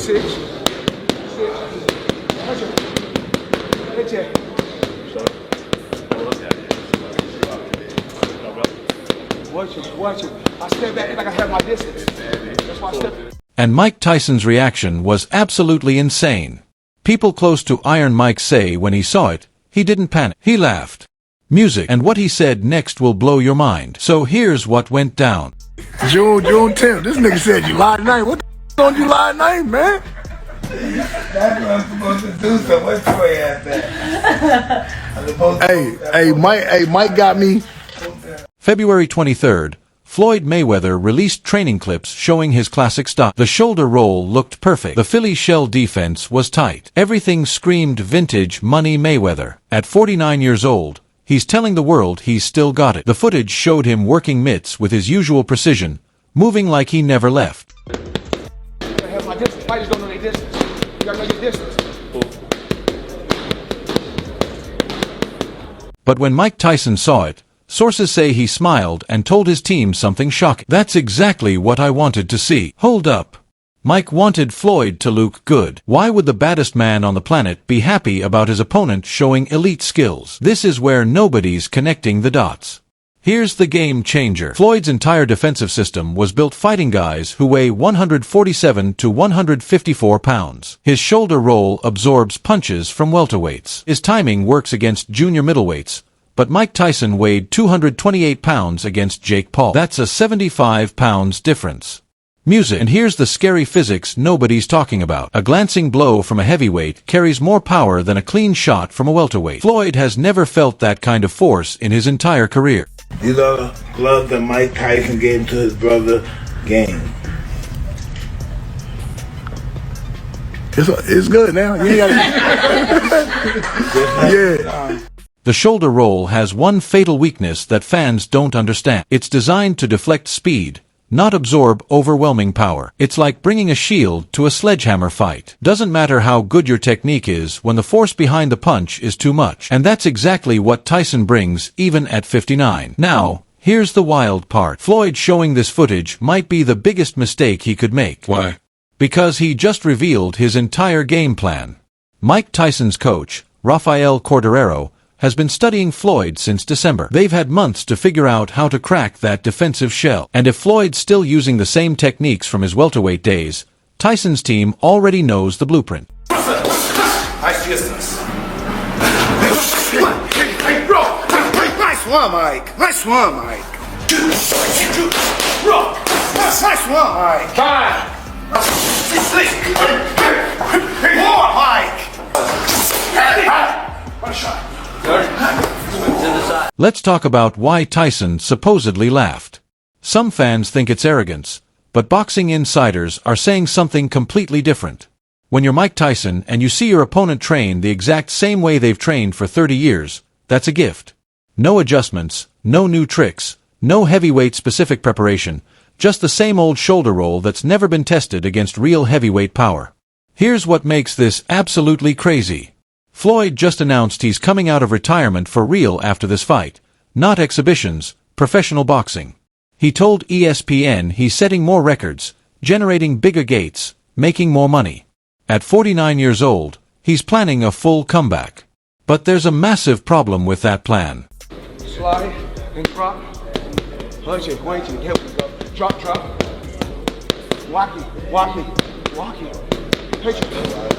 6. Watch it. Hit it. Watch it. I step back like I have my distance. That's why I step. And Mike Tyson's reaction was absolutely insane. People close to Iron Mike say when he saw it, he didn't panic. He laughed. Music, and what he said next will blow your mind. So here's what went down. June 10th. This nigga said July 9th. What the on July 9th, man? That's what I'm supposed to do. So what's the way at that? Mike got me. February 23rd, Floyd Mayweather released training clips showing his classic style. The shoulder roll looked perfect. The Philly shell defense was tight. Everything screamed vintage money Mayweather. At 49 years old, he's telling the world he's still got it. The footage showed him working mitts with his usual precision, moving like he never left. I have my distance. Fighters don't know their distance. You gotta know your distance. But when Mike Tyson saw it, sources say he smiled and told his team something shocking. That's exactly what I wanted to see. Hold up. Mike wanted Floyd to look good. Why would the baddest man on the planet be happy about his opponent showing elite skills? This is where nobody's connecting the dots. Here's the game changer. Floyd's entire defensive system was built fighting guys who weigh 147 to 154 pounds. His shoulder roll absorbs punches from welterweights. His timing works against junior middleweights. But Mike Tyson weighed 228 pounds against Jake Paul. That's a 75 pounds difference. Music. And here's the scary physics nobody's talking about. A glancing blow from a heavyweight carries more power than a clean shot from a welterweight. Floyd has never felt that kind of force in his entire career. These are the gloves that Mike Tyson gave to his brother Game. It's good now. Yeah. The shoulder roll has one fatal weakness that fans don't understand. It's designed to deflect speed, not absorb overwhelming power. It's like bringing a shield to a sledgehammer fight. Doesn't matter how good your technique is when the force behind the punch is too much. And that's exactly what Tyson brings even at 59. Now, here's the wild part. Floyd showing this footage might be the biggest mistake he could make. Why? Because he just revealed his entire game plan. Mike Tyson's coach, Rafael Corderero, has been studying Floyd since December. They've had months to figure out how to crack that defensive shell. And if Floyd's still using the same techniques from his welterweight days, Tyson's team already knows the blueprint. Nice distance. Hey, bro! Nice one, Mike. Nice one, Mike. Bro! Nice one, Mike. Fine. More, Mike. One shot. Let's talk about why Tyson supposedly laughed. Some fans think it's arrogance, but boxing insiders are saying something completely different. When you're Mike Tyson and you see your opponent train the exact same way they've trained for 30 years, that's a gift. No adjustments, no new tricks, no heavyweight-specific preparation, just the same old shoulder roll that's never been tested against real heavyweight power. Here's what makes this absolutely crazy. Floyd just announced he's coming out of retirement for real after this fight. Not exhibitions, professional boxing. He told ESPN he's setting more records, generating bigger gates, making more money. At 49 years old, he's planning a full comeback. But there's a massive problem with that plan. Slide and drop. Punch it, point it. Here we go. Drop. Walk it. Pitch it.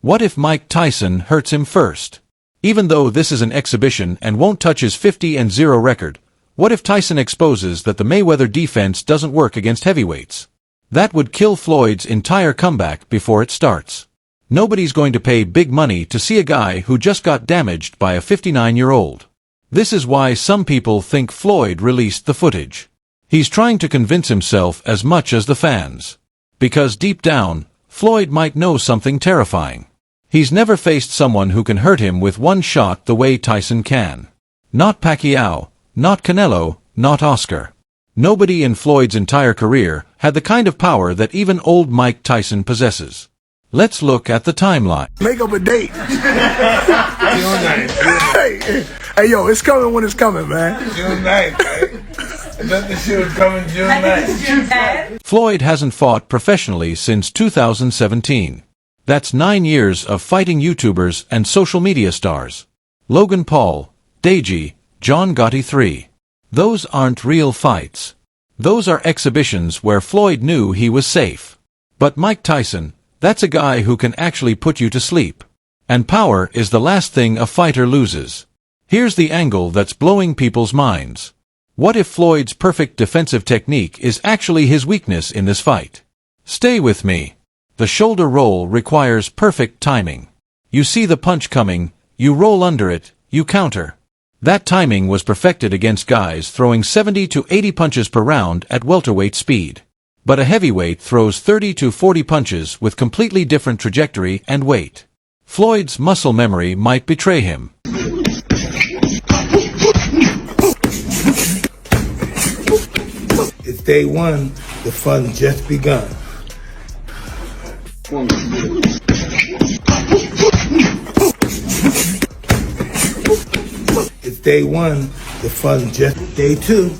What if Mike Tyson hurts him first? Even though this is an exhibition and won't touch his 50-0 record, what if Tyson exposes that the Mayweather defense doesn't work against heavyweights? That would kill Floyd's entire comeback before it starts. Nobody's going to pay big money to see a guy who just got damaged by a 59-year-old. This is why some people think Floyd released the footage. He's trying to convince himself as much as the fans. Because deep down, Floyd might know something terrifying. He's never faced someone who can hurt him with one shot the way Tyson can. Not Pacquiao, not Canelo, not Oscar. Nobody in Floyd's entire career had the kind of power that even old Mike Tyson possesses. Let's look at the timeline. Make up a date. Hey, yo, it's coming when it's coming, man. June 9th, right? I thought this shit was coming June 9th. Floyd hasn't fought professionally since 2017. That's 9 years of fighting YouTubers and social media stars. Logan Paul, Deji, John Gotti 3. Those aren't real fights. Those are exhibitions where Floyd knew he was safe. But Mike Tyson, that's a guy who can actually put you to sleep. And power is the last thing a fighter loses. Here's the angle that's blowing people's minds. What if Floyd's perfect defensive technique is actually his weakness in this fight? Stay with me. The shoulder roll requires perfect timing. You see the punch coming, you roll under it, you counter. That timing was perfected against guys throwing 70 to 80 punches per round at welterweight speed. But a heavyweight throws 30 to 40 punches with completely different trajectory and weight. Floyd's muscle memory might betray him. It's day one, the fun just begun. It's day one, the fun just day two.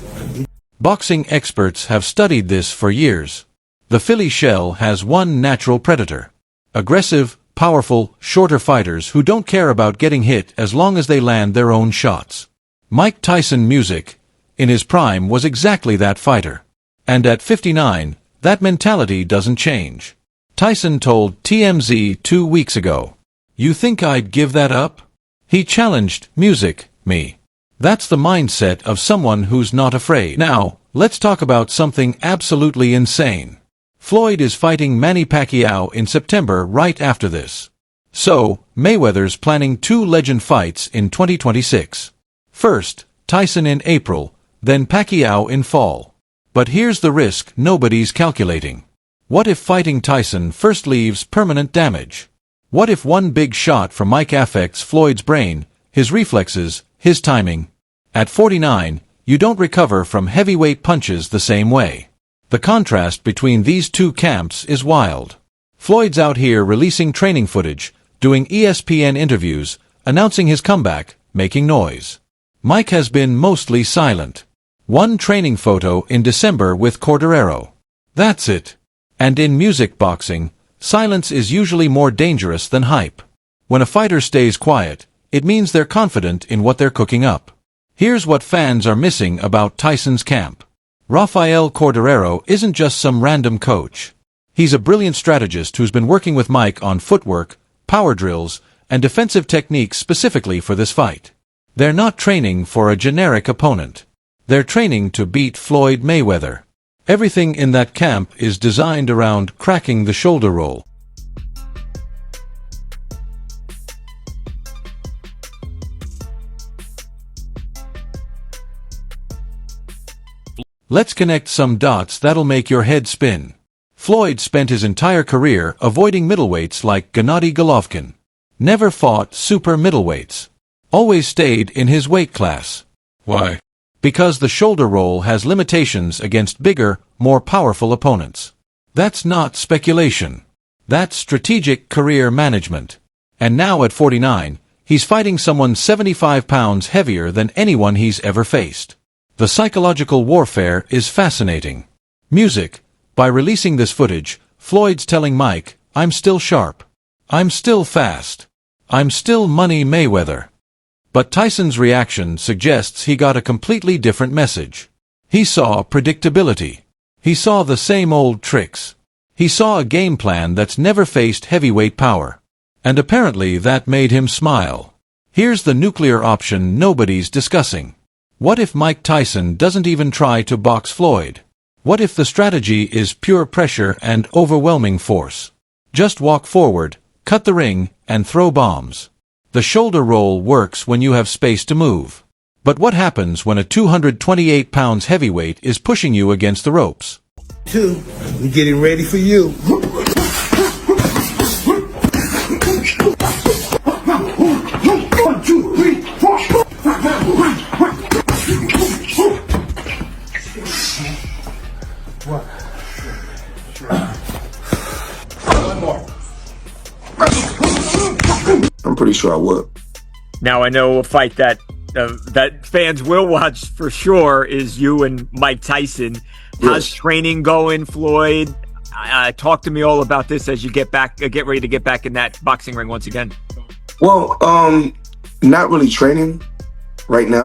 Boxing experts have studied this for years. The Philly shell has one natural predator. Aggressive, powerful, shorter fighters who don't care about getting hit as long as they land their own shots. Mike Tyson Music, in his prime, was exactly that fighter. And at 59, that mentality doesn't change. Tyson told TMZ 2 weeks ago, "You think I'd give that up?" He challenged Music, me. That's the mindset of someone who's not afraid. Now, let's talk about something absolutely insane. Floyd is fighting Manny Pacquiao in September right after this. So, Mayweather's planning 2 legend fights in 2026. First, Tyson in April, then Pacquiao in fall. But here's the risk nobody's calculating. What if fighting Tyson first leaves permanent damage? What if one big shot from Mike affects Floyd's brain, his reflexes, his timing? At 49, you don't recover from heavyweight punches the same way. The contrast between these two camps is wild. Floyd's out here releasing training footage, doing ESPN interviews, announcing his comeback, making noise. Mike has been mostly silent. One training photo in December with Corderero. That's it. And in music boxing, silence is usually more dangerous than hype. When a fighter stays quiet, it means they're confident in what they're cooking up. Here's what fans are missing about Tyson's camp. Rafael Corderero isn't just some random coach. He's a brilliant strategist who's been working with Mike on footwork, power drills, and defensive techniques specifically for this fight. They're not training for a generic opponent. They're training to beat Floyd Mayweather. Everything in that camp is designed around cracking the shoulder roll. Let's connect some dots that'll make your head spin. Floyd spent his entire career avoiding middleweights like Gennady Golovkin. Never fought super middleweights. Always stayed in his weight class. Why? Because the shoulder roll has limitations against bigger, more powerful opponents. That's not speculation. That's strategic career management. And now at 49, he's fighting someone 75 pounds heavier than anyone he's ever faced. The psychological warfare is fascinating. Music. By releasing this footage, Floyd's telling Mike, "I'm still sharp. I'm still fast. I'm still Money Mayweather." But Tyson's reaction suggests he got a completely different message. He saw predictability. He saw the same old tricks. He saw a game plan that's never faced heavyweight power. And apparently that made him smile. Here's the nuclear option nobody's discussing. What if Mike Tyson doesn't even try to box Floyd? What if the strategy is pure pressure and overwhelming force? Just walk forward, cut the ring, and throw bombs. The shoulder roll works when you have space to move. But what happens when a 228 pounds heavyweight is pushing you against the ropes? 2, we're getting ready for you. I'm pretty sure I would. Now I know a fight that that fans will watch for sure is you and Mike Tyson. How's training going, Floyd? Talk to me all about this as you get ready to get back in that boxing ring once again. Well, not really training right now.